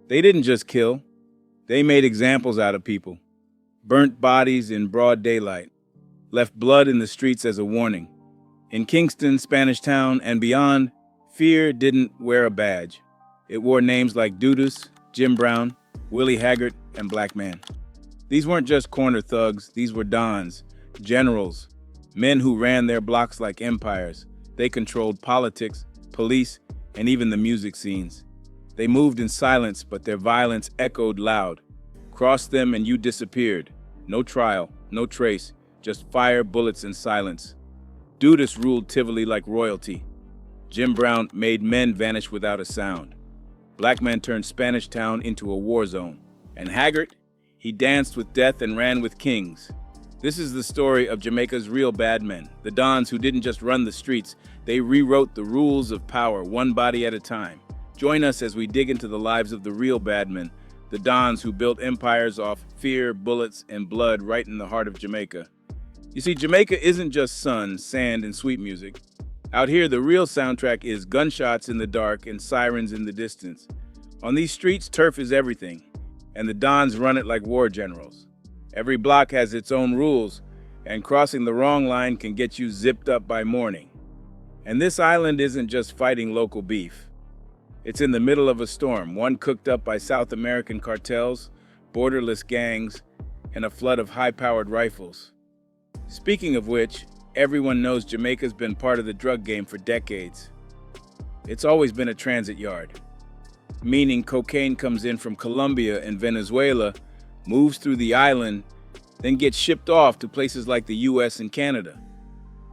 They didn't just kill, they made examples out of people, burnt bodies in broad daylight, left blood in the streets as a warning. In Kingston, Spanish Town, and beyond, fear didn't wear a badge. It wore names like Dudus, Jim Brown, Willie Haggart, and Blackman. These weren't just corner thugs, these were dons, generals, men who ran their blocks like empires. They controlled politics, police, and even the music scenes. They moved in silence, but their violence echoed loud. Cross them and you disappeared. No trial, no trace, just fire, bullets, and silence. Dudus ruled Tivoli like royalty. Jim Brown made men vanish without a sound. Blackman turned Spanish Town into a war zone. And Haggart? He danced with death and ran with kings. This is the story of Jamaica's real bad men, the dons who didn't just run the streets, they rewrote the rules of power one body at a time. Join us as we dig into the lives of the real bad men, the dons who built empires off fear, bullets, and blood right in the heart of Jamaica. You see, Jamaica isn't just sun, sand, and sweet music. Out here, the real soundtrack is gunshots in the dark and sirens in the distance. On these streets, turf is everything, and the dons run it like war generals. Every block has its own rules, and crossing the wrong line can get you zipped up by morning. And this island isn't just fighting local beef. It's in the middle of a storm, one cooked up by South American cartels, borderless gangs, and a flood of high-powered rifles. Speaking of which, everyone knows Jamaica's been part of the drug game for decades. It's always been a transit yard, meaning cocaine comes in from Colombia and Venezuela, moves through the island, then gets shipped off to places like the US and Canada.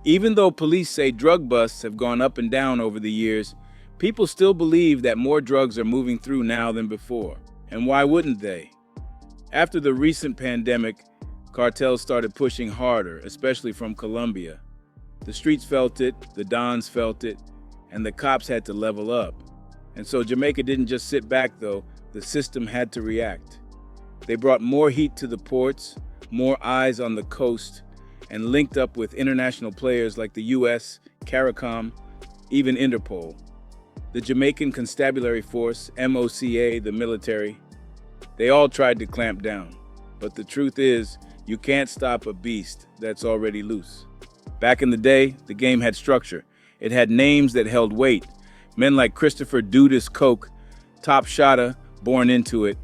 Even though police say drug busts have gone up and down over the years, people still believe that more drugs are moving through now than before. And why wouldn't they? After the recent pandemic, cartels started pushing harder, especially from Colombia. The streets felt it, the dons felt it, and the cops had to level up. And so Jamaica didn't just sit back though, the system had to react. They brought more heat to the ports, more eyes on the coast, and linked up with international players like the US, CARICOM, even Interpol. The Jamaican Constabulary Force, MOCA, the military, they all tried to clamp down. But the truth is, you can't stop a beast that's already loose. Back in the day, the game had structure. It had names that held weight. Men like Christopher Dudus Coke, top shotter, born into it.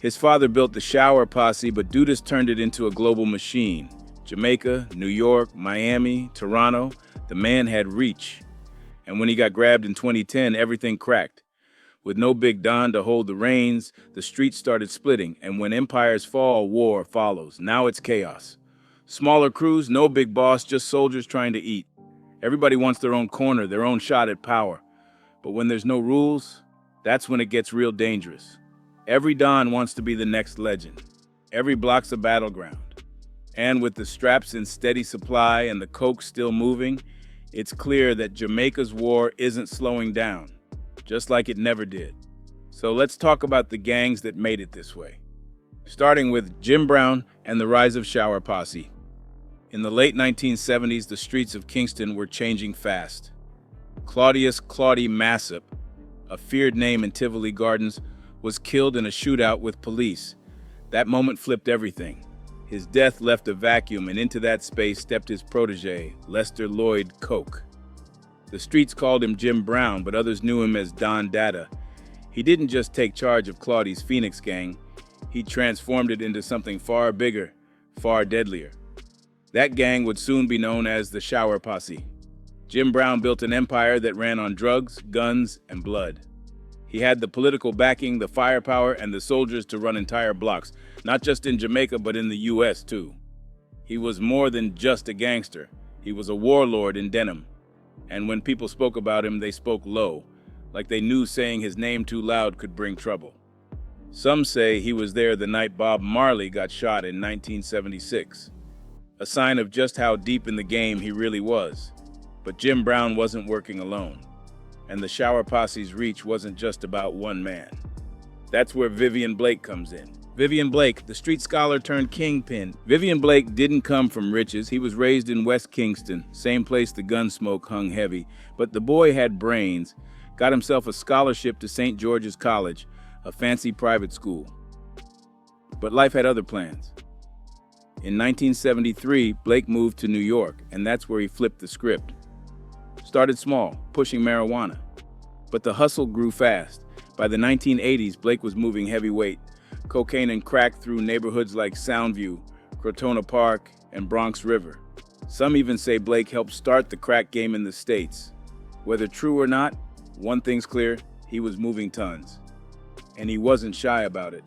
His father built the Shower Posse, but Dudus turned it into a global machine. Jamaica, New York, Miami, Toronto, the man had reach. And when he got grabbed in 2010, everything cracked. With no big Don to hold the reins, the streets started splitting, and when empires fall, war follows. Now it's chaos. Smaller crews, no big boss, just soldiers trying to eat. Everybody wants their own corner, their own shot at power. But when there's no rules, that's when it gets real dangerous. Every Don wants to be the next legend. Every block's a battleground. And with the straps in steady supply and the coke still moving, it's clear that Jamaica's war isn't slowing down, just like it never did. So let's talk about the gangs that made it this way. Starting with Jim Brown and the rise of Shower Posse. In the late 1970s, the streets of Kingston were changing fast. Claudius "Claudie" Massip, a feared name in Tivoli Gardens, was killed in a shootout with police. That moment flipped everything. His death left a vacuum, and into that space stepped his protege, Lester Lloyd Coke. The streets called him Jim Brown, but others knew him as Don Dada. He didn't just take charge of Claudie's Phoenix gang, he transformed it into something far bigger, far deadlier. That gang would soon be known as the Shower Posse. Jim Brown built an empire that ran on drugs, guns, and blood. He had the political backing, the firepower, and the soldiers to run entire blocks, not just in Jamaica, but in the US too. He was more than just a gangster. He was a warlord in denim. And when people spoke about him, they spoke low, like they knew saying his name too loud could bring trouble. Some say he was there the night Bob Marley got shot in 1976, a sign of just how deep in the game he really was. But Jim Brown wasn't working alone. And the Shower Posse's reach wasn't just about one man. That's where Vivian Blake comes in. Vivian Blake, the street scholar turned kingpin. Vivian Blake didn't come from riches. He was raised in West Kingston, same place the gun smoke hung heavy. But the boy had brains, got himself a scholarship to St. George's College, a fancy private school. But life had other plans. In 1973, Blake moved to New York, and that's where he flipped the script. Started small, pushing marijuana. But the hustle grew fast. By the 1980s, Blake was moving heavyweight, cocaine and crack through neighborhoods like Soundview, Crotona Park, and Bronx River. Some even say Blake helped start the crack game in the States. Whether true or not, one thing's clear, he was moving tons. And he wasn't shy about it.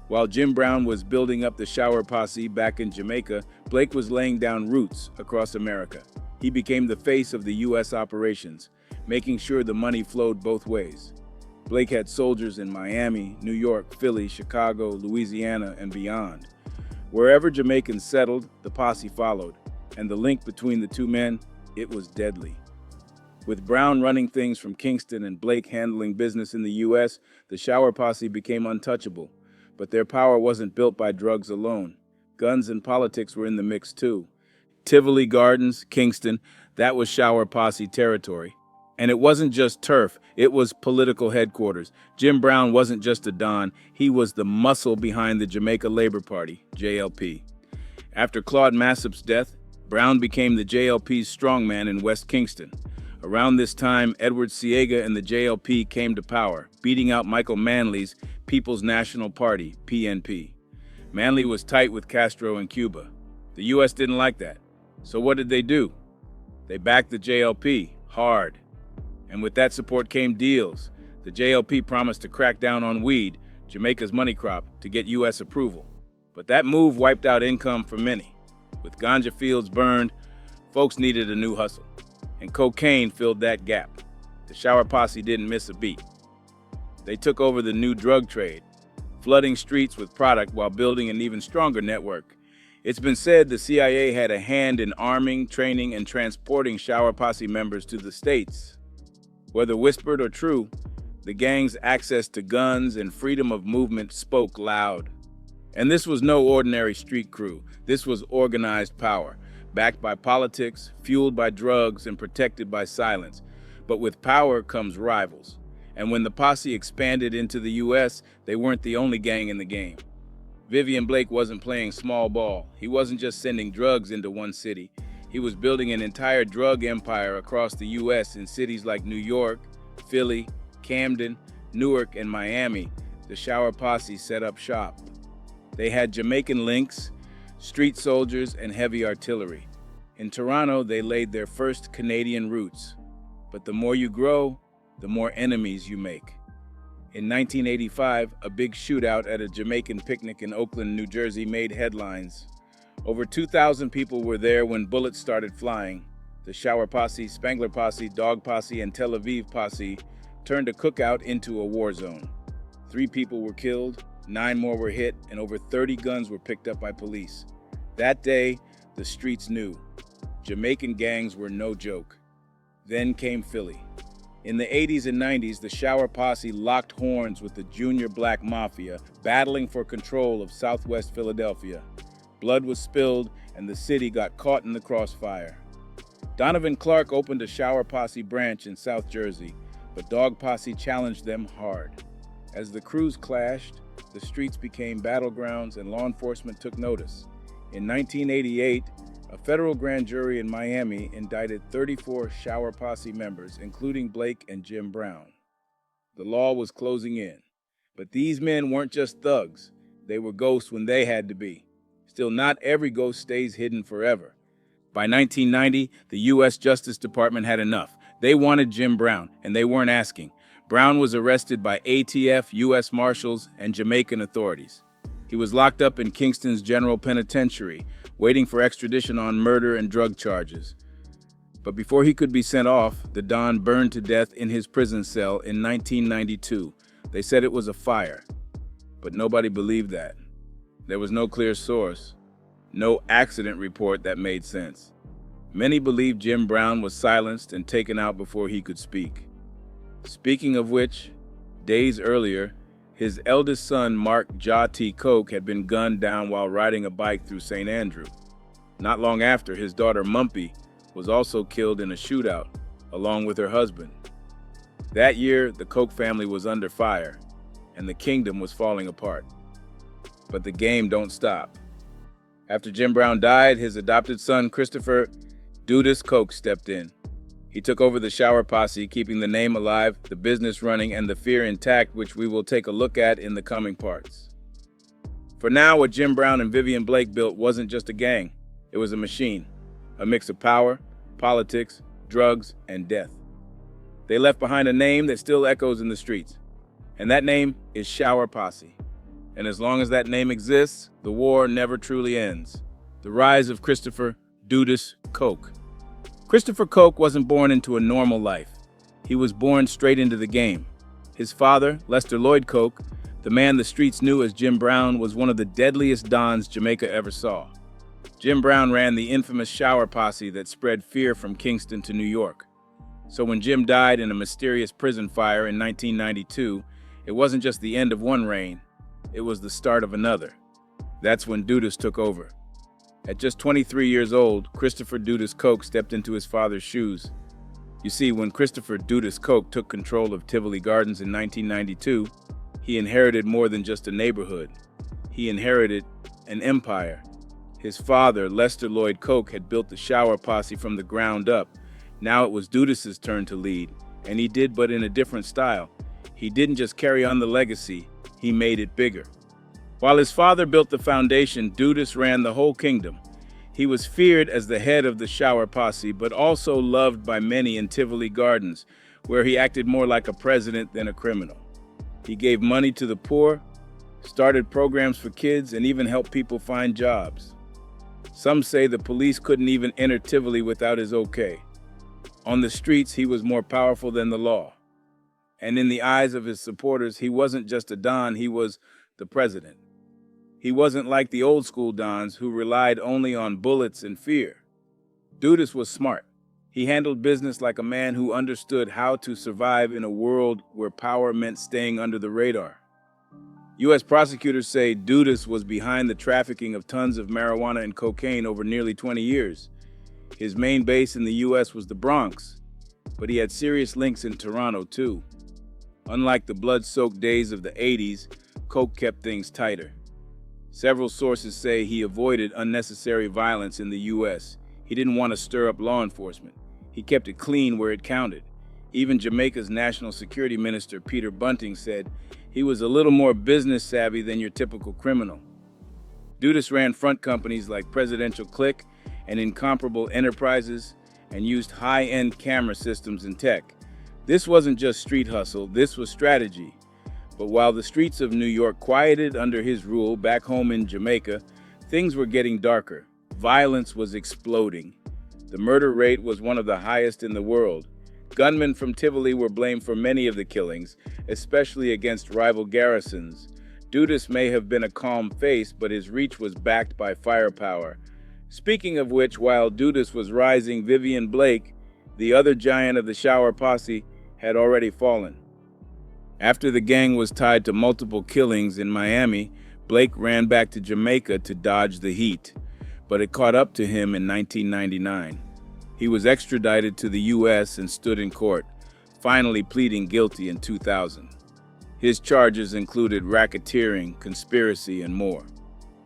While Jim Brown was building up the Shower Posse back in Jamaica, Blake was laying down roots across America. He became the face of the U.S. operations, making sure the money flowed both ways. Blake had soldiers in Miami, New York, Philly, Chicago, Louisiana, and beyond. Wherever Jamaicans settled, the posse followed, and the link between the two men, it was deadly. With Brown running things from Kingston and Blake handling business in the U.S., the Shower Posse became untouchable. But their power wasn't built by drugs alone. Guns and politics were in the mix too. Tivoli Gardens, Kingston, that was Shower Posse territory. And it wasn't just turf, it was political headquarters. Jim Brown wasn't just a Don, he was the muscle behind the Jamaica Labor Party, JLP. After Claude Massop's death, Brown became the JLP's strongman in West Kingston. Around this time, Edward Siega and the JLP came to power, beating out Michael Manley's People's National Party, PNP. Manley was tight with Castro in Cuba. The U.S. didn't like that. So what did they do? They backed the JLP hard. And with that support came deals. The JLP promised to crack down on weed, Jamaica's money crop, to get U.S. approval. But that move wiped out income for many. With ganja fields burned, folks needed a new hustle. And cocaine filled that gap. The Shower Posse didn't miss a beat. They took over the new drug trade, flooding streets with product while building an even stronger network. It's been said the CIA had a hand in arming, training, and transporting Shower Posse members to the States. Whether whispered or true, the gang's access to guns and freedom of movement spoke loud. And this was no ordinary street crew. This was organized power, backed by politics, fueled by drugs, and protected by silence. But with power comes rivals. And when the posse expanded into the U.S., they weren't the only gang in the game. Vivian Blake wasn't playing small ball. He wasn't just sending drugs into one city. He was building an entire drug empire across the U.S. in cities like New York, Philly, Camden, Newark, and Miami. The Shower Posse set up shop. They had Jamaican links, street soldiers, and heavy artillery. In Toronto, they laid their first Canadian roots. But the more you grow, the more enemies you make. In 1985, a big shootout at a Jamaican picnic in Oakland, New Jersey made headlines. Over 2,000 people were there when bullets started flying. The Shower Posse, Spangler Posse, Dog Posse, and Tel Aviv Posse turned a cookout into a war zone. 3 people were killed, 9 more were hit, and over 30 guns were picked up by police. That day, the streets knew. Jamaican gangs were no joke. Then came Philly. In the 80s and 90s, the Shower Posse locked horns with the Junior Black Mafia, battling for control of Southwest Philadelphia. Blood was spilled, and the city got caught in the crossfire. Donovan Clark opened a Shower Posse branch in South Jersey, but Dog Posse challenged them hard. As the crews clashed, the streets became battlegrounds and law enforcement took notice. In 1988, a federal grand jury in Miami indicted 34 Shower Posse members, including Blake and Jim Brown. The law was closing in, but these men weren't just thugs. They were ghosts when they had to be. Still, not every ghost stays hidden forever. By 1990, the U.S. Justice Department had enough. They wanted Jim Brown, and they weren't asking. Brown was arrested by ATF, U.S. Marshals, and Jamaican authorities. He was locked up in Kingston's General Penitentiary, waiting for extradition on murder and drug charges. But before he could be sent off, the Don burned to death in his prison cell in 1992. They said it was a fire, but nobody believed that. There was no clear source, no accident report that made sense. Many believed Jim Brown was silenced and taken out before he could speak. Speaking of which, days earlier, his eldest son, Mark "Ja T. Coke, had been gunned down while riding a bike through St. Andrew. Not long after, his daughter, Mumpy, was also killed in a shootout, along with her husband. That year, the Coke family was under fire, and the kingdom was falling apart. But the game don't stop. After Jim Brown died, his adopted son, Christopher Dudus Koch, stepped in. He took over the Shower Posse, keeping the name alive, the business running, and the fear intact, which we will take a look at in the coming parts. For now, what Jim Brown and Vivian Blake built wasn't just a gang. It was a machine, a mix of power, politics, drugs, and death. They left behind a name that still echoes in the streets, and that name is Shower Posse. And as long as that name exists, the war never truly ends. The rise of Christopher Dudus Koch. Christopher Koch wasn't born into a normal life. He was born straight into the game. His father, Lester Lloyd Koch, the man the streets knew as Jim Brown, was one of the deadliest dons Jamaica ever saw. Jim Brown ran the infamous Shower Posse that spread fear from Kingston to New York. So when Jim died in a mysterious prison fire in 1992, it wasn't just the end of one reign, it was the start of another. That's when Dudus took over. At just 23 years old, Christopher Dudus Koch stepped into his father's shoes. You see, when Christopher Dudus Koch took control of Tivoli Gardens in 1992, he inherited more than just a neighborhood. He inherited an empire. His father, Lester Lloyd Koch, had built the Shower Posse from the ground up. Now it was Dudus's turn to lead, and he did, but in a different style. He didn't just carry on the legacy, he made it bigger. While his father built the foundation, Dudus ran the whole kingdom. He was feared as the head of the Shower Posse, but also loved by many in Tivoli Gardens, where he acted more like a president than a criminal. He gave money to the poor, started programs for kids, and even helped people find jobs. Some say the police couldn't even enter Tivoli without his okay. On the streets, he was more powerful than the law. And in the eyes of his supporters, he wasn't just a don, he was the president. He wasn't like the old school dons who relied only on bullets and fear. Dudus was smart. He handled business like a man who understood how to survive in a world where power meant staying under the radar. U.S. prosecutors say Dudus was behind the trafficking of tons of marijuana and cocaine over nearly 20 years. His main base in the U.S. was the Bronx, but he had serious links in Toronto too. Unlike the blood-soaked days of the 80s, Koch kept things tighter. Several sources say he avoided unnecessary violence in the U.S. He didn't want to stir up law enforcement. He kept it clean where it counted. Even Jamaica's National Security Minister, Peter Bunting, said he was a little more business savvy than your typical criminal. Dudus ran front companies like Presidential Click and Incomparable Enterprises and used high-end camera systems and tech. This wasn't just street hustle, this was strategy. But while the streets of New York quieted under his rule, back home in Jamaica, things were getting darker. Violence was exploding. The murder rate was one of the highest in the world. Gunmen from Tivoli were blamed for many of the killings, especially against rival garrisons. Dudus may have been a calm face, but his reach was backed by firepower. Speaking of which, while Dudus was rising, Vivian Blake, the other giant of the Shower Posse, had already fallen. After the gang was tied to multiple killings in Miami, Blake ran back to Jamaica to dodge the heat, but it caught up to him in 1999. He was extradited to the U.S. and stood in court, finally pleading guilty in 2000. His charges included racketeering, conspiracy, and more.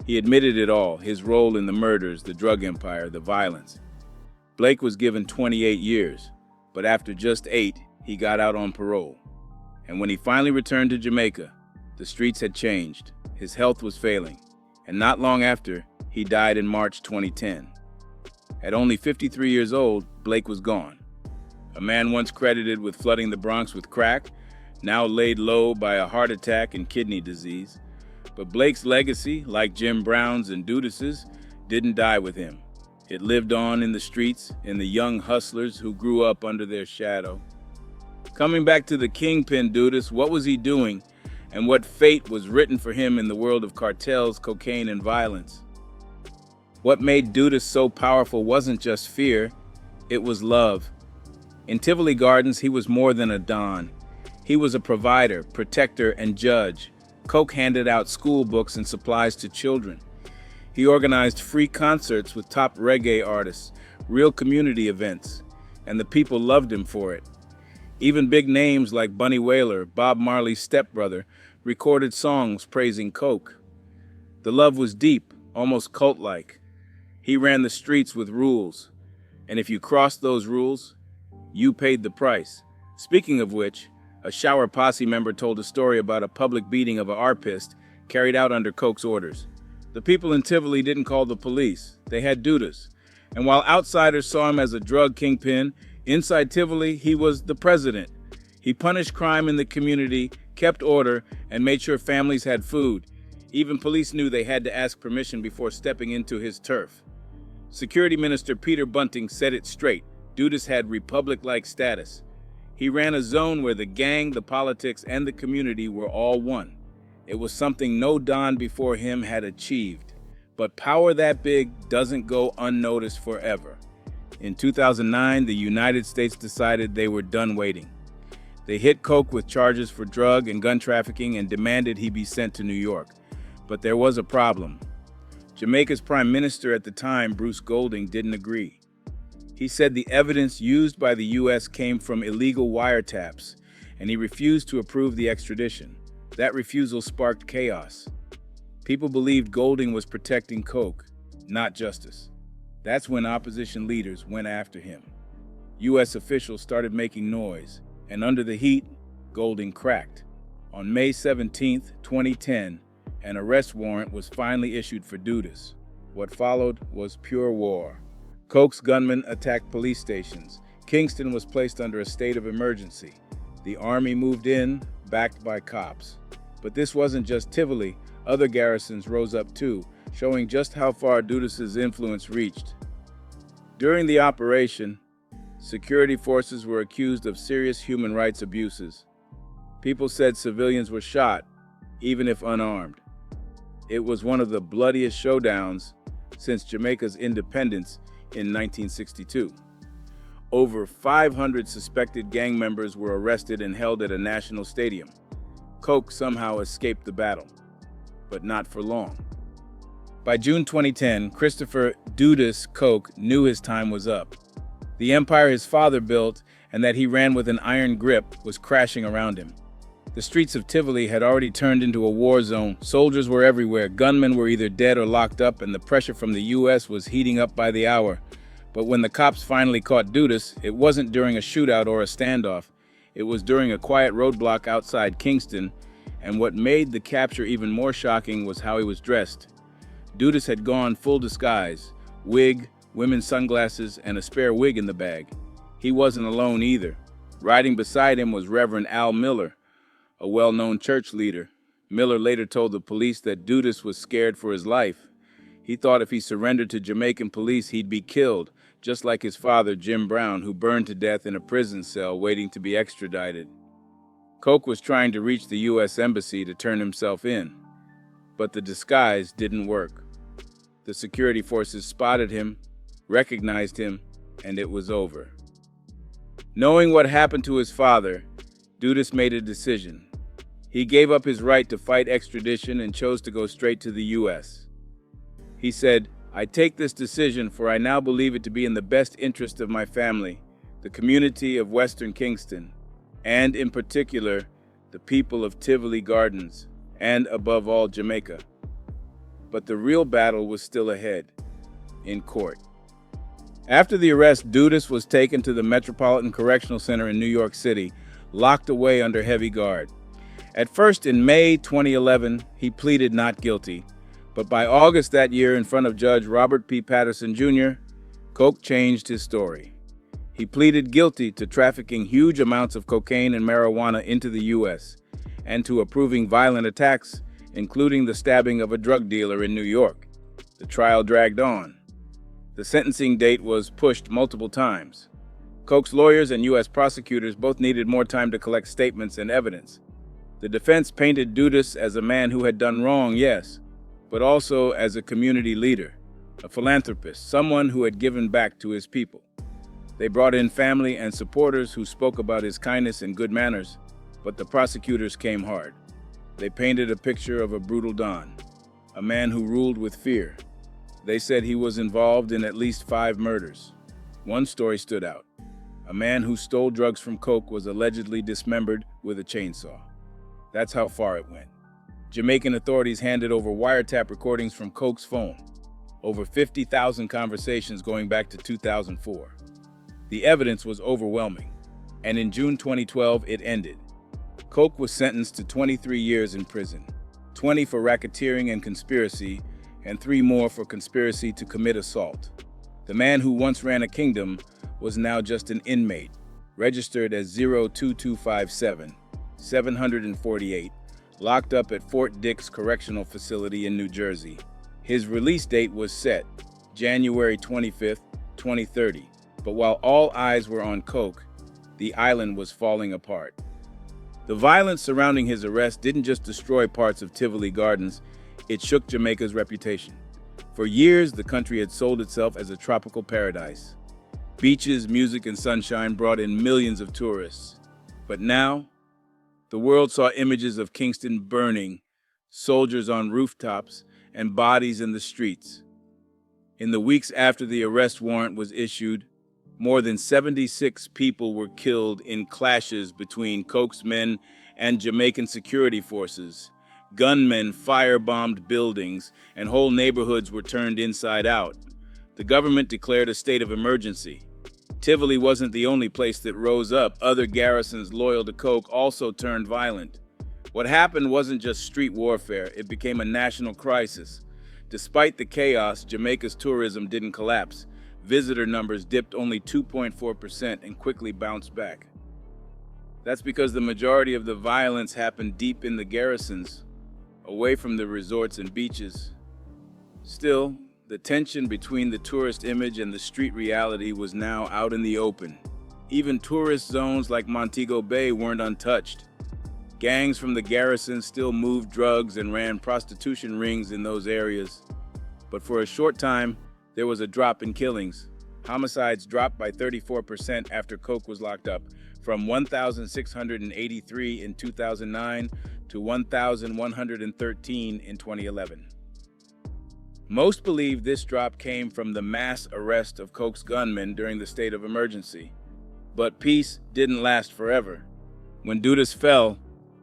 He admitted it all, his role in the murders, the drug empire, the violence. Blake was given 28 years, but after just 8, he got out on parole. And when he finally returned to Jamaica, the streets had changed. His health was failing, and not long after, he died in March 2010. At only 53 years old, Blake was gone. A man once credited with flooding the Bronx with crack, now laid low by a heart attack and kidney disease. But Blake's legacy, like Jim Brown's and Dudus's, didn't die with him. It lived on in the streets, in the young hustlers who grew up under their shadow. Coming back to the kingpin Dudus, what was he doing, and what fate was written for him in the world of cartels, cocaine, and violence? What made Dudus so powerful wasn't just fear, it was love. In Tivoli Gardens, he was more than a don. He was a provider, protector, and judge. Koch handed out school books and supplies to children. He organized free concerts with top reggae artists, real community events, and the people loved him for it. Even big names like Bunny Wailer, Bob Marley's stepbrother, recorded songs praising coke. The love was deep, almost cult-like. He ran the streets with rules, and if you crossed those rules, you paid the price. Speaking of which, a shower posse member told a story about a public beating of an arpist carried out under Coke's orders. The people in Tivoli didn't call the police. They had Dudus. And while outsiders saw him as a drug kingpin, inside Tivoli, he was the president. He punished crime in the community, kept order, and made sure families had food. Even police knew they had to ask permission before stepping into his turf. Security Minister Peter Bunting said it straight. Dudus had republic-like status. He ran a zone where the gang, the politics, and the community were all one. It was something no Don before him had achieved. But power that big doesn't go unnoticed forever. In 2009, the United States decided they were done waiting. They hit Coke with charges for drug and gun trafficking and demanded he be sent to New York. But there was a problem. Jamaica's Prime Minister at the time, Bruce Golding, didn't agree. He said the evidence used by the U.S. came from illegal wiretaps, and he refused to approve the extradition. That refusal sparked chaos. People believed Golding was protecting Coke, not justice. That's when opposition leaders went after him. U.S. officials started making noise, and under the heat, Golding cracked. On May 17, 2010, an arrest warrant was finally issued for Dudus. What followed was pure war. Coke's gunmen attacked police stations. Kingston was placed under a state of emergency. The army moved in, backed by cops. But this wasn't just Tivoli. Other garrisons rose up too, showing just how far Dudus's influence reached. During the operation, security forces were accused of serious human rights abuses. People said civilians were shot, even if unarmed. It was one of the bloodiest showdowns since Jamaica's independence in 1962. Over 500 suspected gang members were arrested and held at a national stadium. Coke somehow escaped the battle, but not for long. By June 2010, Christopher Dudus Coke knew his time was up. The empire his father built and that he ran with an iron grip was crashing around him. The streets of Tivoli had already turned into a war zone. Soldiers were everywhere. Gunmen were either dead or locked up, and the pressure from the U.S. was heating up by the hour. But when the cops finally caught Dudus, it wasn't during a shootout or a standoff. It was during a quiet roadblock outside Kingston, and what made the capture even more shocking was how he was dressed. Dudus had gone full disguise, wig, women's sunglasses, and a spare wig in the bag. He wasn't alone either. Riding beside him was Reverend Al Miller, a well-known church leader. Miller later told the police that Dudus was scared for his life. He thought if he surrendered to Jamaican police, he'd be killed, just like his father, Jim Brown, who burned to death in a prison cell waiting to be extradited. Coke was trying to reach the U.S. Embassy to turn himself in, but the disguise didn't work. The security forces spotted him, recognized him, and it was over. Knowing what happened to his father, Dudus made a decision. He gave up his right to fight extradition and chose to go straight to the U.S. He said, "I take this decision for I now believe it to be in the best interest of my family, the community of Western Kingston, and in particular, the people of Tivoli Gardens, and above all, Jamaica." But the real battle was still ahead, in court. After the arrest, Dudus was taken to the Metropolitan Correctional Center in New York City, locked away under heavy guard. At first, in May 2011, he pleaded not guilty, but by August that year, in front of Judge Robert P. Patterson Jr., Coke changed his story. He pleaded guilty to trafficking huge amounts of cocaine and marijuana into the U.S. and to approving violent attacks, including the stabbing of a drug dealer in New York. The trial dragged on. The sentencing date was pushed multiple times. Coke's lawyers and U.S. prosecutors both needed more time to collect statements and evidence. The defense painted Dudus as a man who had done wrong, yes, but also as a community leader, a philanthropist, someone who had given back to his people. They brought in family and supporters who spoke about his kindness and good manners, but the prosecutors came hard. They painted a picture of a brutal Don, a man who ruled with fear. They said he was involved in at least 5 murders. One story stood out. A man who stole drugs from Coke was allegedly dismembered with a chainsaw. That's how far it went. Jamaican authorities handed over wiretap recordings from Coke's phone, over 50,000 conversations going back to 2004. The evidence was overwhelming, and in June 2012, it ended. Coke was sentenced to 23 years in prison, 20 for racketeering and conspiracy, and 3 more for conspiracy to commit assault. The man who once ran a kingdom was now just an inmate, registered as 02257, 748, locked up at Fort Dix Correctional Facility in New Jersey. His release date was set, January 25, 2030, but while all eyes were on Coke, the island was falling apart. The violence surrounding his arrest didn't just destroy parts of Tivoli Gardens, it shook Jamaica's reputation. For years, the country had sold itself as a tropical paradise. Beaches, music, and sunshine brought in millions of tourists. But now, the world saw images of Kingston burning, soldiers on rooftops, and bodies in the streets. In the weeks after the arrest warrant was issued, more than 76 people were killed in clashes between Coke's men and Jamaican security forces. Gunmen firebombed buildings, and whole neighborhoods were turned inside out. The government declared a state of emergency. Tivoli wasn't the only place that rose up. Other garrisons loyal to Coke also turned violent. What happened wasn't just street warfare, it became a national crisis. Despite the chaos, Jamaica's tourism didn't collapse. Visitor numbers dipped only 2.4% and quickly bounced back. That's because the majority of the violence happened deep in the garrisons, away from the resorts and beaches. Still, the tension between the tourist image and the street reality was now out in the open. Even tourist zones like Montego Bay weren't untouched. Gangs from the garrison still moved drugs and ran prostitution rings in those areas. But for a short time, there was a drop in killings. Homicides dropped by 34% after Coke was locked up, from 1,683 in 2009 to 1,113 in 2011. Most believe this drop came from the mass arrest of Coke's gunmen during the state of emergency. But peace didn't last forever. When Dudus fell,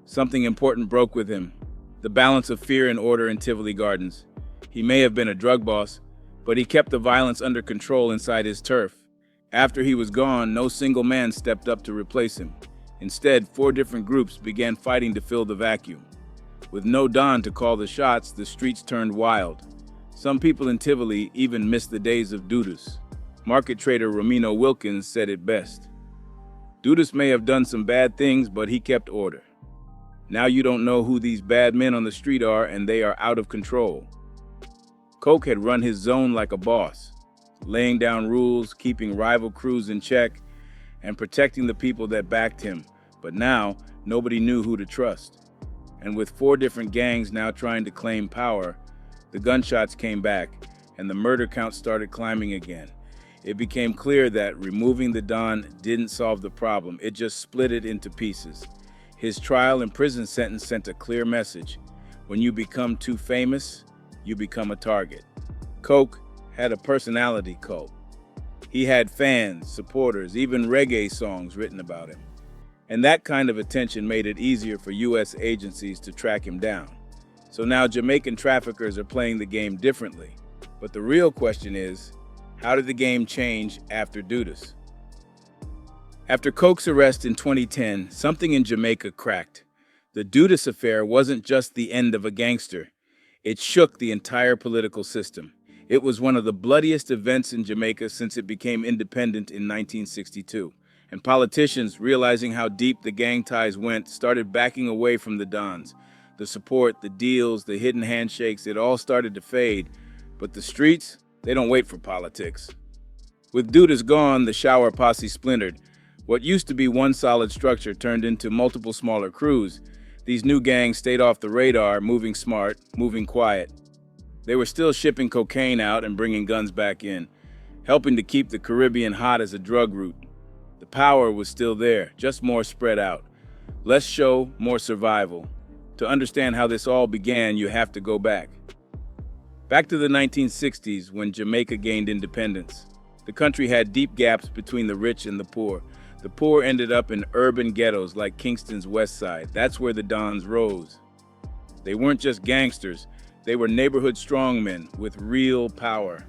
something important broke with him: the balance of fear and order in Tivoli Gardens. He may have been a drug boss, but he kept the violence under control inside his turf. After he was gone, no single man stepped up to replace him. Instead, 4 different groups began fighting to fill the vacuum. With no Don to call the shots, the streets turned wild. Some people in Tivoli even missed the days of Dudus. Market trader Romino Wilkins said it best: "Dudus may have done some bad things, but he kept order. Now you don't know who these bad men on the street are, and they are out of control." Coke had run his zone like a boss, laying down rules, keeping rival crews in check, and protecting the people that backed him. But now, nobody knew who to trust. And with 4 different gangs now trying to claim power, the gunshots came back, and the murder count started climbing again. It became clear that removing the Don didn't solve the problem, it just split it into pieces. His trial and prison sentence sent a clear message: when you become too famous, you become a target. Coke had a personality cult. He had fans, supporters, even reggae songs written about him. And that kind of attention made it easier for U.S. agencies to track him down. So now Jamaican traffickers are playing the game differently. But the real question is, how did the game change after Dudus? After Coke's arrest in 2010, something in Jamaica cracked. The Dudus affair wasn't just the end of a gangster. It shook the entire political system. It was one of the bloodiest events in Jamaica since it became independent in 1962. And politicians, realizing how deep the gang ties went, started backing away from the Dons. The support, the deals, the hidden handshakes, it all started to fade. But the streets, they don't wait for politics. With Dudus gone, the shower posse splintered. What used to be one solid structure turned into multiple smaller crews. These new gangs stayed off the radar, moving smart, moving quiet. They were still shipping cocaine out and bringing guns back in, helping to keep the Caribbean hot as a drug route. The power was still there, just more spread out. Less show, more survival. To understand how this all began, you have to go back. Back to the 1960s, when Jamaica gained independence. The country had deep gaps between the rich and the poor. The poor ended up in urban ghettos like Kingston's west side. That's where the Dons rose. They weren't just gangsters, they were neighborhood strongmen with real power.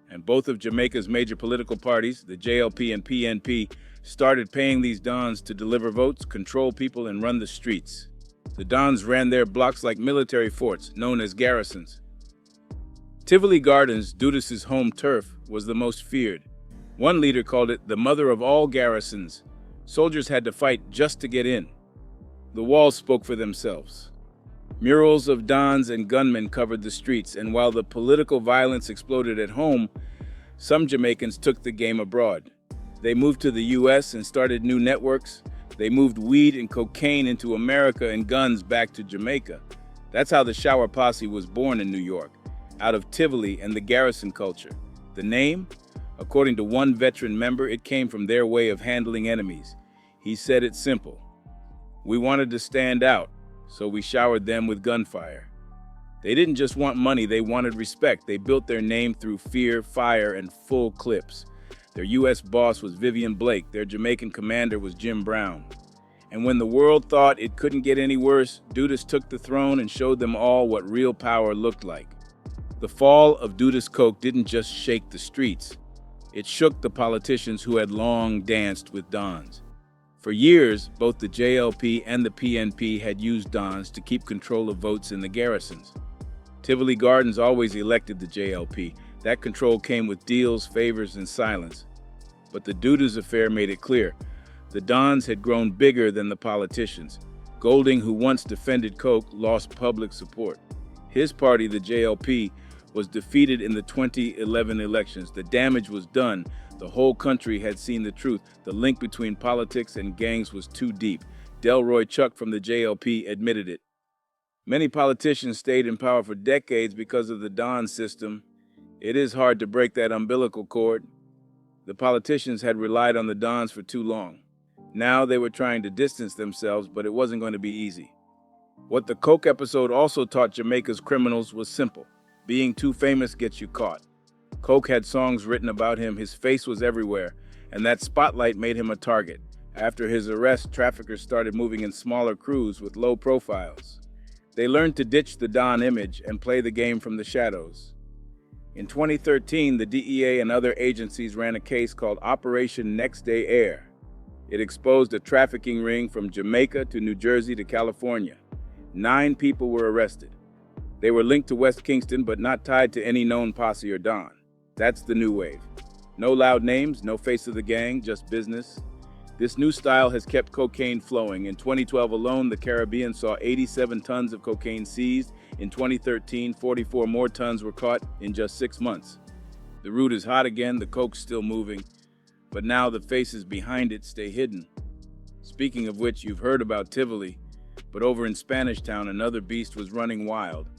And both of Jamaica's major political parties, the JLP and PNP, started paying these dons to deliver votes, control people, and run the streets. The dons ran their blocks like military forts, known as garrisons. Tivoli Gardens, Dudus's home turf, was the most feared. One leader called it the mother of all garrisons. Soldiers had to fight just to get in. The walls spoke for themselves. Murals of dons and gunmen covered the streets, and while the political violence exploded at home, some Jamaicans took the game abroad. They moved to the US and started new networks. They moved weed and cocaine into America and guns back to Jamaica. That's how the Shower Posse was born in New York, out of Tivoli and the garrison culture. The name? According to one veteran member, it came from their way of handling enemies. He said it's simple. We wanted to stand out, so we showered them with gunfire. They didn't just want money, they wanted respect. They built their name through fear, fire, and full clips. Their U.S. boss was Vivian Blake, their Jamaican commander was Jim Brown. And when the world thought it couldn't get any worse, Dudus took the throne and showed them all what real power looked like. The fall of Dudus Coke didn't just shake the streets. It shook the politicians who had long danced with dons. For years, both the JLP and the PNP had used dons to keep control of votes in the garrisons. Tivoli Gardens always elected the JLP. That control came with deals, favors, and silence. But the Dudus affair made it clear. The dons had grown bigger than the politicians. Golding, who once defended Coke, lost public support. His party, the JLP, was defeated in the 2011 elections. The damage was done. The whole country had seen the truth. The link between politics and gangs was too deep. Delroy Chuck from the JLP admitted it. Many politicians stayed in power for decades because of the Don system. It is hard to break that umbilical cord. The politicians had relied on the Dons for too long. Now they were trying to distance themselves, but it wasn't going to be easy. What the Coke episode also taught Jamaica's criminals was simple. Being too famous gets you caught. Coke had songs written about him, his face was everywhere, and that spotlight made him a target. After his arrest, traffickers started moving in smaller crews with low profiles. They learned to ditch the Don image and play the game from the shadows. In 2013, the DEA and other agencies ran a case called Operation Next Day Air. It exposed a trafficking ring from Jamaica to New Jersey to California. 9 people were arrested. They were linked to West Kingston, but not tied to any known posse or Don. That's the new wave. No loud names, no face of the gang, just business. This new style has kept cocaine flowing. In 2012 alone, the Caribbean saw 87 tons of cocaine seized. In 2013, 44 more tons were caught in just 6 months. The route is hot again, the coke's still moving, but now the faces behind it stay hidden. Speaking of which, you've heard about Tivoli, but over in Spanish Town, another beast was running wild.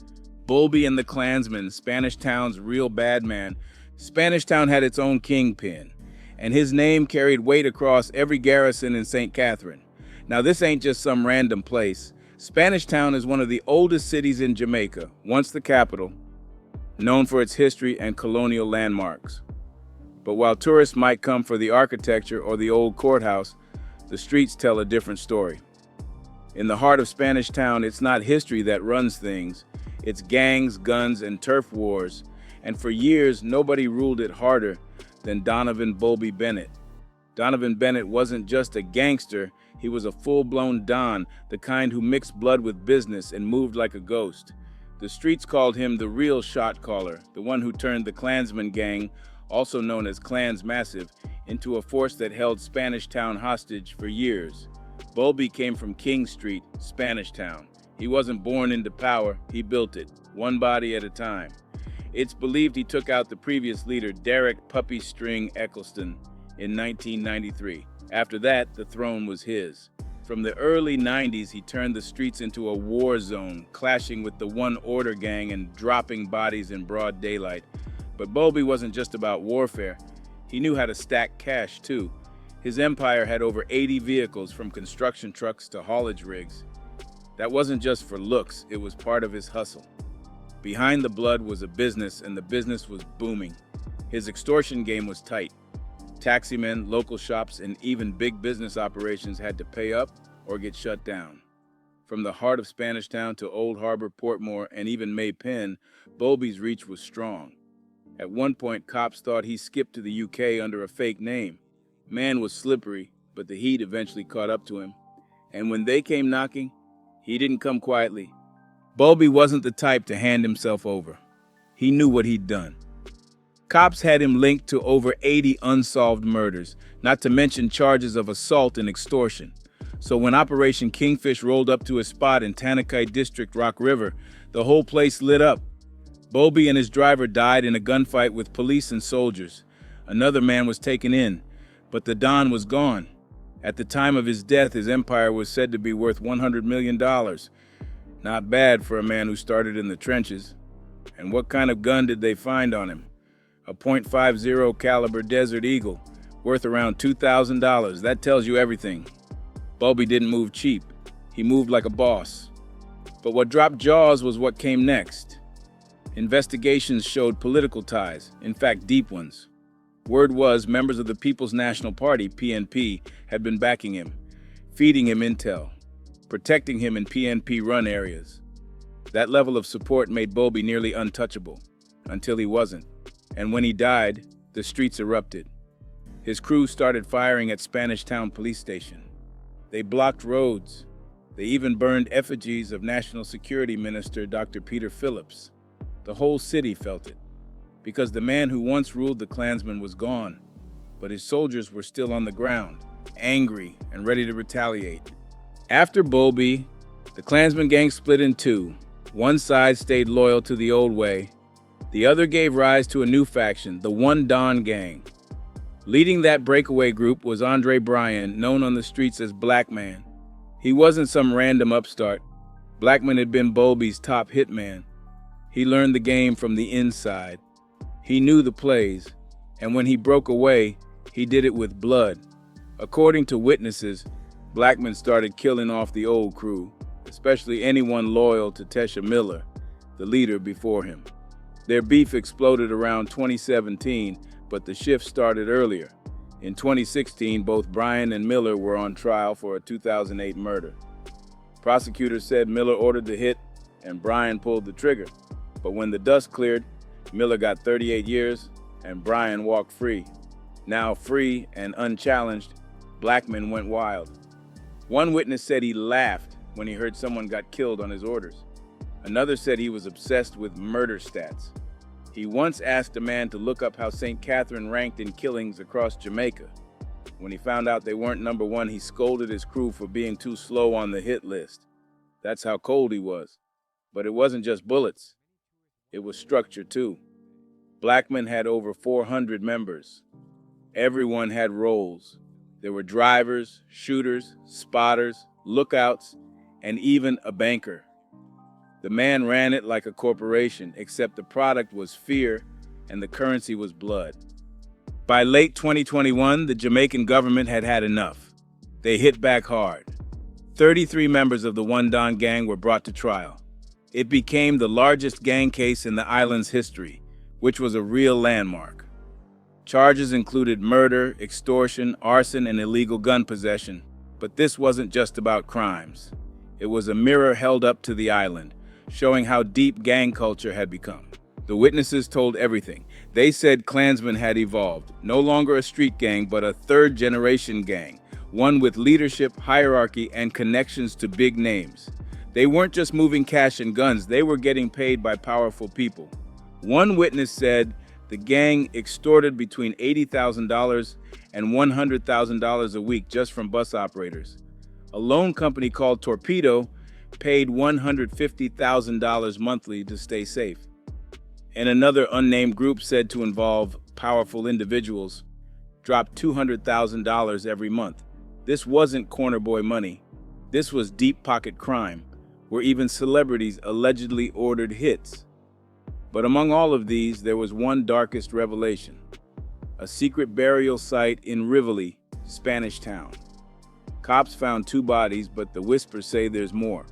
Bulby and the Klansmen, Spanish Town's real bad man. Spanish Town had its own kingpin, and his name carried weight across every garrison in St. Catherine. Now, this ain't just some random place. Spanish Town is one of the oldest cities in Jamaica, once the capital, known for its history and colonial landmarks. But while tourists might come for the architecture or the old courthouse, the streets tell a different story. In the heart of Spanish Town, it's not history that runs things. It's gangs, guns, and turf wars. And for years, nobody ruled it harder than Donovan Bulby Bennett. Donovan Bennett wasn't just a gangster, he was a full-blown Don, the kind who mixed blood with business and moved like a ghost. The streets called him the real shot caller, the one who turned the Klansman gang, also known as Klans Massive, into a force that held Spanish Town hostage for years. Bulby came from King Street, Spanish Town. He wasn't born into power, he built it, one body at a time. It's believed he took out the previous leader, Derek Puppy String Eccleston, in 1993. After that, the throne was his. From the early 90s, he turned the streets into a war zone, clashing with the One Order gang and dropping bodies in broad daylight. But Bulby wasn't just about warfare. He knew how to stack cash, too. His empire had over 80 vehicles, from construction trucks to haulage rigs. That wasn't just for looks, it was part of his hustle. Behind the blood was a business, and the business was booming. His extortion game was tight. Taximen, local shops, and even big business operations had to pay up or get shut down. From the heart of Spanish Town to Old Harbor, Portmore, and even May Pen, Bowlby's reach was strong. At one point, cops thought he skipped to the UK under a fake name. Man was slippery, but the heat eventually caught up to him. And when they came knocking, he didn't come quietly. Bowlby wasn't the type to hand himself over. He knew what he'd done. Cops had him linked to over 80 unsolved murders, not to mention charges of assault and extortion. So when Operation Kingfish rolled up to a spot in Tanakite District, Rock River, the whole place lit up. Bowlby and his driver died in a gunfight with police and soldiers. Another man was taken in, but the Don was gone. At the time of his death, his empire was said to be worth $100 million. Not bad for a man who started in the trenches. And what kind of gun did they find on him? A .50 caliber Desert Eagle, worth around $2,000. That tells you everything. Bowlby didn't move cheap. He moved like a boss. But what dropped jaws was what came next. Investigations showed political ties, in fact, deep ones. Word was members of the People's National Party, PNP, had been backing him, feeding him intel, protecting him in PNP-run areas. That level of support made Bowlby nearly untouchable, until he wasn't. And when he died, the streets erupted. His crew started firing at Spanish Town Police Station. They blocked roads. They even burned effigies of National Security Minister Dr. Peter Phillips. The whole city felt it, because the man who once ruled the Klansmen was gone, but his soldiers were still on the ground, angry and ready to retaliate. After Bowlby, the Klansmen gang split in two. One side stayed loyal to the old way. The other gave rise to a new faction, the One Don Gang. Leading that breakaway group was Andre Bryan, known on the streets as Blackman. He wasn't some random upstart. Blackman had been Bowlby's top hitman. He learned the game from the inside. He knew the plays, and when he broke away, he did it with blood. According to witnesses, Blackman started killing off the old crew, especially anyone loyal to Tesha Miller, the leader before him. Their beef exploded around 2017, but the shift started earlier. In 2016, both Bryan and Miller were on trial for a 2008 murder. Prosecutors said Miller ordered the hit and Bryan pulled the trigger. But when the dust cleared, Miller got 38 years and Bryan walked free. Now free and unchallenged, Blackman went wild. One witness said he laughed when he heard someone got killed on his orders. Another said he was obsessed with murder stats. He once asked a man to look up how St. Catherine ranked in killings across Jamaica. When he found out they weren't number one, he scolded his crew for being too slow on the hit list. That's how cold he was. But it wasn't just bullets. It was structure too. Blackman had over 400 members. Everyone had roles. There were drivers, shooters, spotters, lookouts, and even a banker. The man ran it like a corporation, except the product was fear and the currency was blood. By late 2021, the Jamaican government had had enough. They hit back hard. 33 members of the One Don Gang were brought to trial. It became the largest gang case in the island's history, which was a real landmark. Charges included murder, extortion, arson, and illegal gun possession. But this wasn't just about crimes. It was a mirror held up to the island, showing how deep gang culture had become. The witnesses told everything. They said Klansmen had evolved, no longer a street gang, but a third-generation gang, one with leadership, hierarchy, and connections to big names. They weren't just moving cash and guns, they were getting paid by powerful people. One witness said the gang extorted between $80,000 and $100,000 a week just from bus operators. A loan company called Torpedo paid $150,000 monthly to stay safe. And another unnamed group said to involve powerful individuals dropped $200,000 every month. This wasn't corner boy money. This was deep pocket crime, where even celebrities allegedly ordered hits. But among all of these, there was one darkest revelation: a secret burial site in Rivoli, Spanish Town. Cops found 2 bodies, but the whispers say there's more.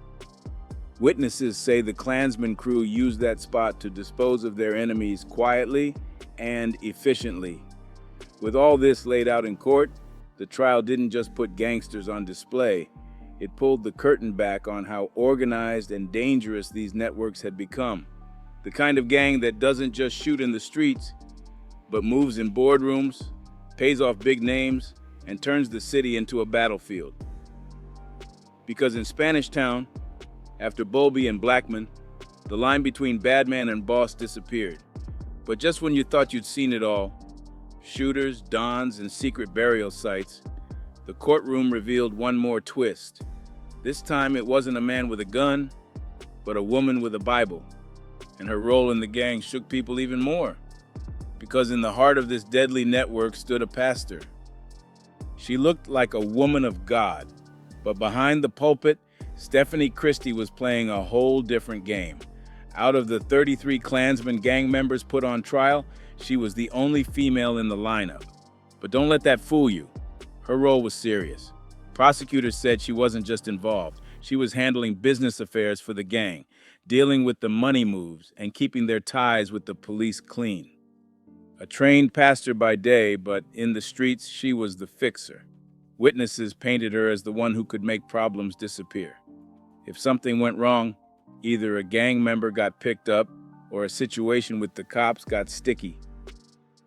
Witnesses say the Klansman crew used that spot to dispose of their enemies quietly and efficiently. With all this laid out in court, the trial didn't just put gangsters on display, It pulled the curtain back on how organized and dangerous these networks had become. The kind of gang that doesn't just shoot in the streets, but moves in boardrooms, pays off big names, and turns the city into a battlefield. Because in Spanish Town, after Bowlby and Blackman, the line between badman and boss disappeared. But just when you thought you'd seen it all, shooters, dons, and secret burial sites, the courtroom revealed one more twist. This time it wasn't a man with a gun, but a woman with a Bible. And her role in the gang shook people even more, because in the heart of this deadly network stood a pastor. She looked like a woman of God, but behind the pulpit, Stephanie Christie was playing a whole different game. Out of the 33 Klansmen gang members put on trial, she was the only female in the lineup. But don't let that fool you. Her role was serious. Prosecutors said she wasn't just involved. She was handling business affairs for the gang, dealing with the money moves, and keeping their ties with the police clean. A trained pastor by day, but in the streets, she was the fixer. Witnesses painted her as the one who could make problems disappear. If something went wrong, either a gang member got picked up or a situation with the cops got sticky.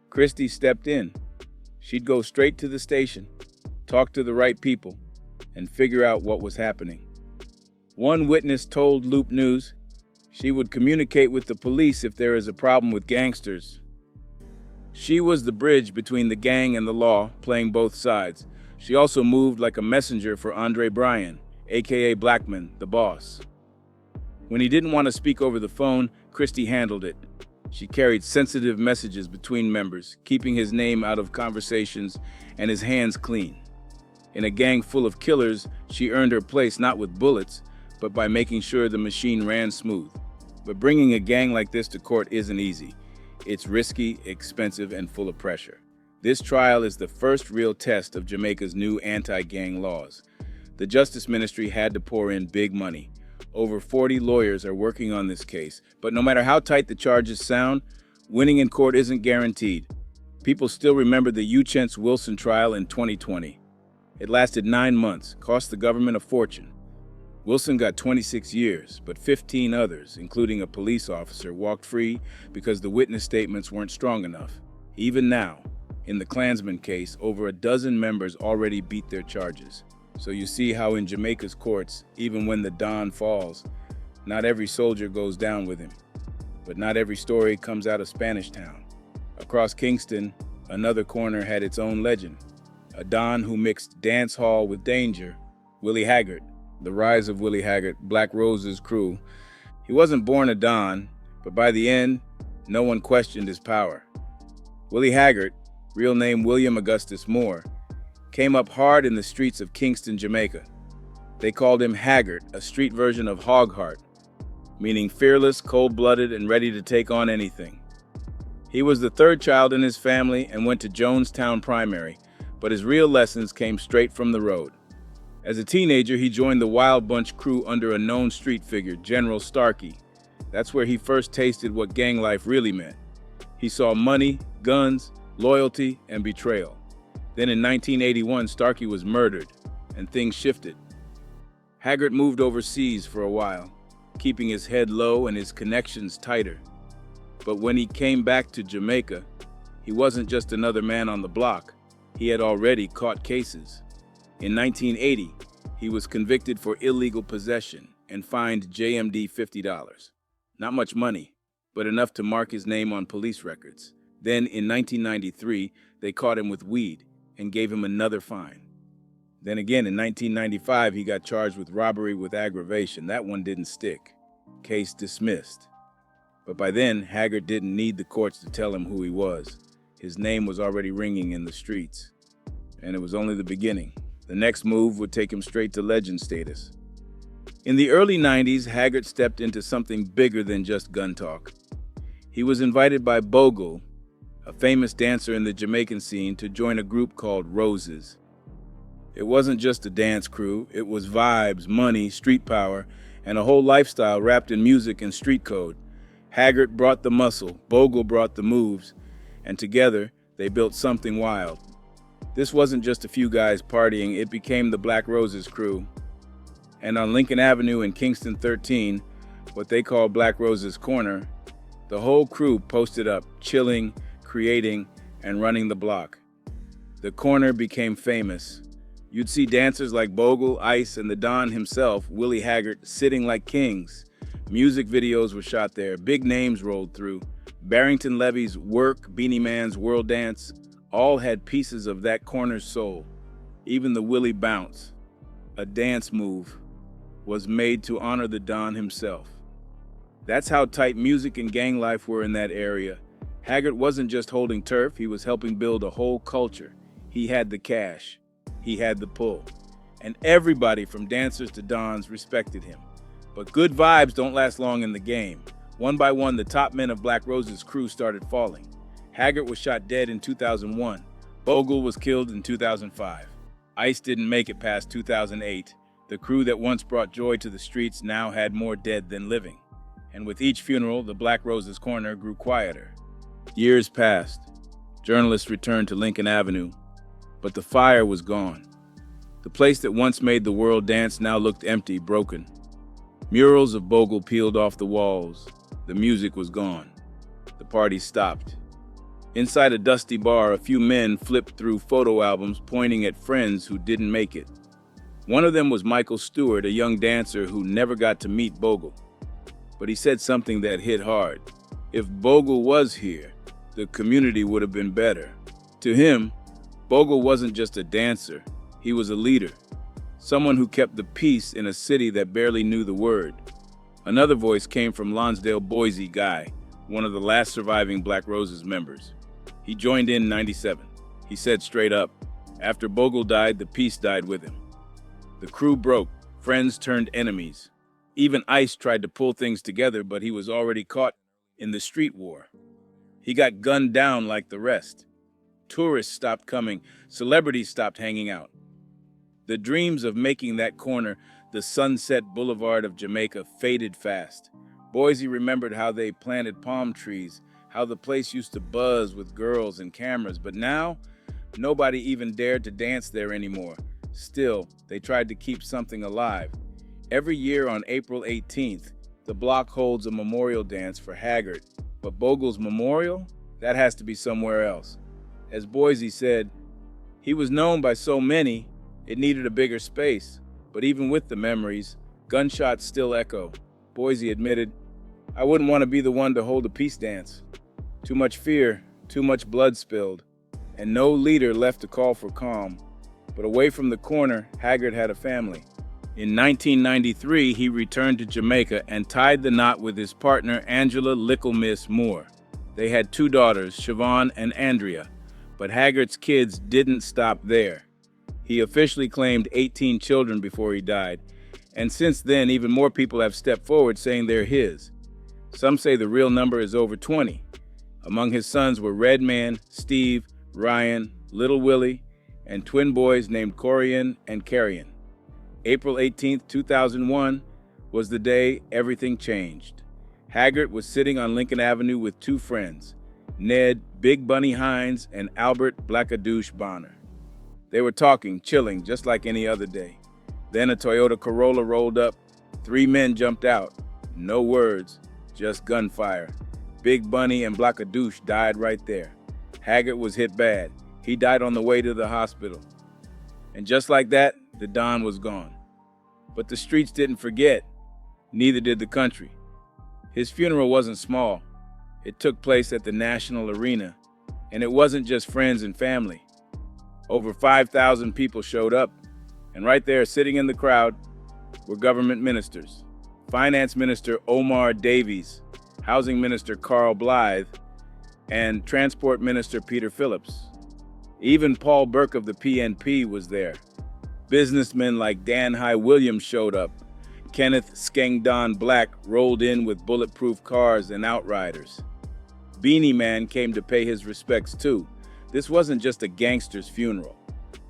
Christie stepped in. She'd go straight to the station, talk to the right people, and figure out what was happening. One witness told Loop News she would communicate with the police if there is a problem with gangsters. She was the bridge between the gang and the law, playing both sides. She also moved like a messenger for Andre Bryan, aka Blackman, the boss. When he didn't want to speak over the phone, Christie handled it. She carried sensitive messages between members, keeping his name out of conversations and his hands clean. In a gang full of killers, she earned her place not with bullets, but by making sure the machine ran smooth. But bringing a gang like this to court isn't easy. It's risky, expensive, and full of pressure. This trial is the first real test of Jamaica's new anti-gang laws. The Justice Ministry had to pour in big money. Over 40 lawyers are working on this case, but no matter how tight the charges sound, winning in court isn't guaranteed. People still remember the Uchense Wilson trial in 2020. It lasted 9 months, cost the government a fortune. Wilson got 26 years, but 15 others, including a police officer, walked free because the witness statements weren't strong enough. Even now, in the Klansman case, over a dozen members already beat their charges. So you see how in Jamaica's courts, even when the Don falls, not every soldier goes down with him. But not every story comes out of Spanish Town. Across Kingston, another corner had its own legend. A Don who mixed dance hall with danger, Willie Haggart. The rise of Willie Haggart, Black Rose's crew. He wasn't born a Don, but by the end, no one questioned his power. Willie Haggart, real name William Augustus Moore, came up hard in the streets of Kingston, Jamaica. They called him Haggart, a street version of Hogheart, meaning fearless, cold-blooded, and ready to take on anything. He was the third child in his family and went to Jonestown Primary, but his real lessons came straight from the road. As a teenager, he joined the Wild Bunch crew under a known street figure, General Starkey. That's where he first tasted what gang life really meant. He saw money, guns, loyalty, and betrayal. Then in 1981, Starkey was murdered, and things shifted. Haggart moved overseas for a while, keeping his head low and his connections tighter. But when he came back to Jamaica, he wasn't just another man on the block. He had already caught cases. In 1980, he was convicted for illegal possession and fined JMD $50. Not much money, but enough to mark his name on police records. Then in 1993, they caught him with weed and gave him another fine. Then again in 1995, he got charged with robbery with aggravation. That one didn't stick. Case dismissed. But by then, Haggart didn't need the courts to tell him who he was. His name was already ringing in the streets. And it was only the beginning. The next move would take him straight to legend status. In the early 90s, Haggart stepped into something bigger than just gun talk. He was invited by Bogle, a famous dancer in the Jamaican scene, to join a group called Roses. It wasn't just a dance crew, it was vibes, money, street power, and a whole lifestyle wrapped in music and street code. Haggart brought the muscle, Bogle brought the moves, and together they built something wild. This wasn't just a few guys partying, it became the Black Roses crew. And on Lincoln Avenue in Kingston 13, what they call Black Rose's Corner, the whole crew posted up, chilling, creating, and running the block. The corner became famous. You'd see dancers like Bogle, Ice, and the Don himself, Willie Haggart, sitting like kings. Music videos were shot there, big names rolled through. Barrington Levy's Work, Beanie Man's World Dance, all had pieces of that corner's soul. Even the Willie Bounce, a dance move, was made to honor the Don himself. That's how tight music and gang life were in that area. Haggart wasn't just holding turf, he was helping build a whole culture. He had the cash, he had the pull, and everybody from dancers to dons respected him. But good vibes don't last long in the game. One by one, the top men of Black Rose's crew started falling. Haggart was shot dead in 2001. Bogle was killed in 2005. Ice didn't make it past 2008. The crew that once brought joy to the streets now had more dead than living. And with each funeral, the Black Rose's Corner grew quieter. Years passed. Journalists returned to Lincoln Avenue, but the fire was gone. The place that once made the world dance now looked empty, broken. Murals of Bogle peeled off the walls. The music was gone. The party stopped. Inside a dusty bar, a few men flipped through photo albums pointing at friends who didn't make it. One of them was Michael Stewart, a young dancer who never got to meet Bogle. But he said something that hit hard. If Bogle was here, the community would have been better. To him, Bogle wasn't just a dancer, he was a leader. Someone who kept the peace in a city that barely knew the word. Another voice came from Lonsdale Boise Guy, one of the last surviving Black Rose's members. He joined in '97. He said straight up, after Bogle died, the peace died with him. The crew broke, friends turned enemies. Even Ice tried to pull things together, but he was already caught in the street war. He got gunned down like the rest. Tourists stopped coming, celebrities stopped hanging out. The dreams of making that corner the Sunset Boulevard of Jamaica faded fast. Boise remembered how they planted palm trees, how the place used to buzz with girls and cameras, but now, nobody even dared to dance there anymore. Still, they tried to keep something alive. Every year on April 18th, the block holds a memorial dance for Haggart, but Bogle's memorial? That has to be somewhere else. As Boise said, he was known by so many, it needed a bigger space. But even with the memories, gunshots still echo. Boise admitted, I wouldn't want to be the one to hold a peace dance. Too much fear, too much blood spilled, and no leader left to call for calm. But away from the corner, Haggart had a family. In 1993, he returned to Jamaica and tied the knot with his partner, Angela Little Miss Moore. They had 2 daughters, Siobhan and Andrea, but Haggart's kids didn't stop there. He officially claimed 18 children before he died, and since then, even more people have stepped forward saying they're his. Some say the real number is over 20. Among his sons were Redman, Steve, Ryan, Little Willie, and twin boys named Corian and Carrion. April 18, 2001 was the day everything changed. Haggart was sitting on Lincoln Avenue with 2 friends, Ned Big Bunny Hines and Albert Blackadoosh Bonner. They were talking, chilling, just like any other day. Then a Toyota Corolla rolled up. 3 men jumped out. No words, just gunfire. Big Bunny and Blackadoosh died right there. Haggart was hit bad. He died on the way to the hospital. And just like that, the Don was gone. But the streets didn't forget. Neither did the country. His funeral wasn't small. It took place at the National Arena. And it wasn't just friends and family. Over 5,000 people showed up, and right there, sitting in the crowd, were government ministers. Finance Minister Omar Davies, Housing Minister Carl Blythe, and Transport Minister Peter Phillips. Even Paul Burke of the PNP was there. Businessmen like Dan High Williams showed up. Kenneth Skeng Don Black rolled in with bulletproof cars and outriders. Beanie Man came to pay his respects too. This wasn't just a gangster's funeral.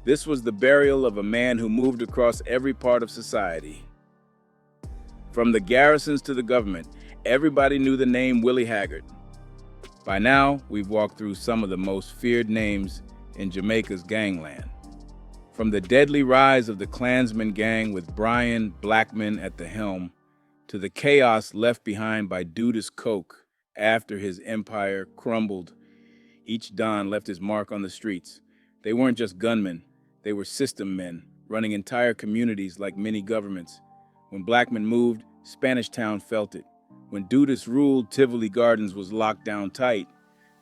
This was the burial of a man who moved across every part of society. From the garrisons to the government, everybody knew the name Willie Haggart. By now, we've walked through some of the most feared names in Jamaica's gangland. From the deadly rise of the Klansman gang with Blackman at the helm, to the chaos left behind by Dudus Coke after his empire crumbled, each Don left his mark on the streets. They weren't just gunmen, they were system men, running entire communities like mini governments. When Blackman moved, Spanish Town felt it. When Dudus ruled, Tivoli Gardens was locked down tight.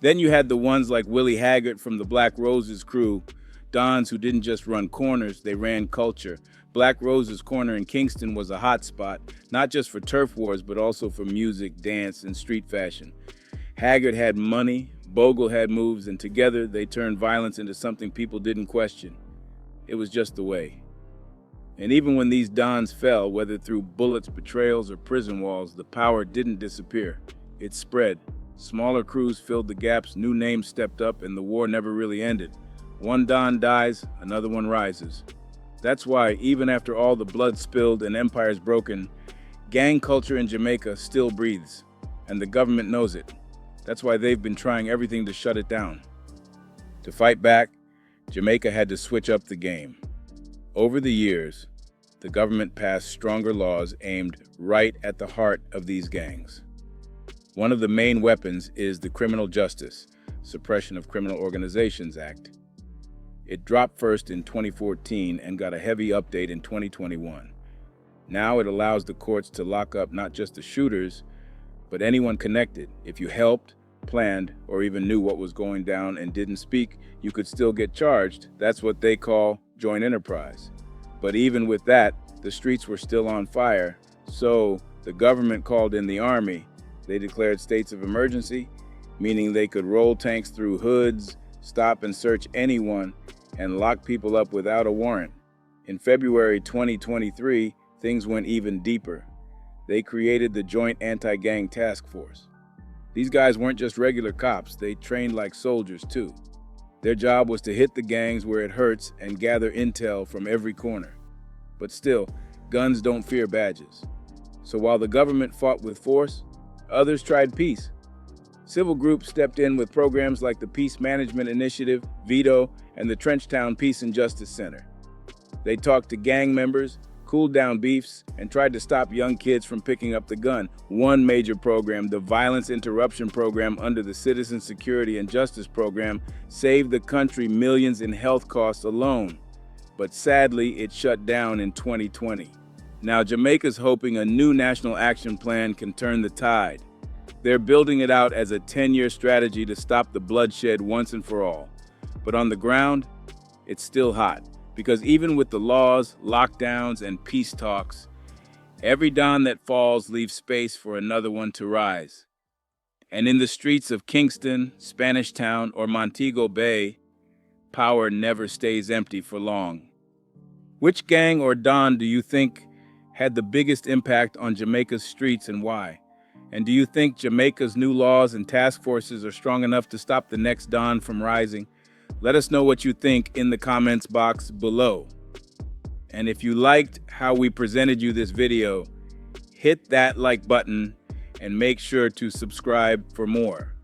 Then you had the ones like Willie Haggart from the Black Roses crew, Dons who didn't just run corners, they ran culture. Black Roses Corner in Kingston was a hot spot, not just for turf wars, but also for music, dance, and street fashion. Haggart had money, Bogle had moves, and together they turned violence into something people didn't question. It was just the way. And even when these Dons fell, whether through bullets, betrayals, or prison walls, the power didn't disappear. It spread. Smaller crews filled the gaps, new names stepped up, and the war never really ended. One Don dies, another one rises. That's why, even after all the blood spilled and empires broken, gang culture in Jamaica still breathes, and the government knows it. That's why they've been trying everything to shut it down. To fight back, Jamaica had to switch up the game. Over the years, the government passed stronger laws aimed right at the heart of these gangs. One of the main weapons is the Criminal Justice, Suppression of Criminal Organizations Act. It dropped first in 2014 and got a heavy update in 2021. Now it allows the courts to lock up not just the shooters, but anyone connected. If you helped, planned, or even knew what was going down and didn't speak, you could still get charged. That's what they call joint enterprise. But even with that, the streets were still on fire, so the government called in the army. They declared states of emergency, meaning they could roll tanks through hoods, stop and search anyone, and lock people up without a warrant. In February 2023, things went even deeper. They created the Joint Anti-Gang Task Force. These guys weren't just regular cops, they trained like soldiers too. Their job was to hit the gangs where it hurts and gather intel from every corner. But still, guns don't fear badges. So while the government fought with force, others tried peace. Civil groups stepped in with programs like the Peace Management Initiative, VETO, and the Trenchtown Peace and Justice Center. They talked to gang members, cooled down beefs, and tried to stop young kids from picking up the gun. One major program, the Violence Interruption Program under the Citizen Security and Justice Program, saved the country millions in health costs alone. But sadly, it shut down in 2020. Now Jamaica's hoping a new national action plan can turn the tide. They're building it out as a 10-year strategy to stop the bloodshed once and for all. But on the ground, it's still hot. Because even with the laws, lockdowns, and peace talks, every Don that falls leaves space for another one to rise. And in the streets of Kingston, Spanish Town, or Montego Bay, power never stays empty for long. Which gang or Don do you think had the biggest impact on Jamaica's streets and why? And do you think Jamaica's new laws and task forces are strong enough to stop the next Don from rising? Let us know what you think in the comments box below. And if you liked how we presented you this video, hit that like button and make sure to subscribe for more.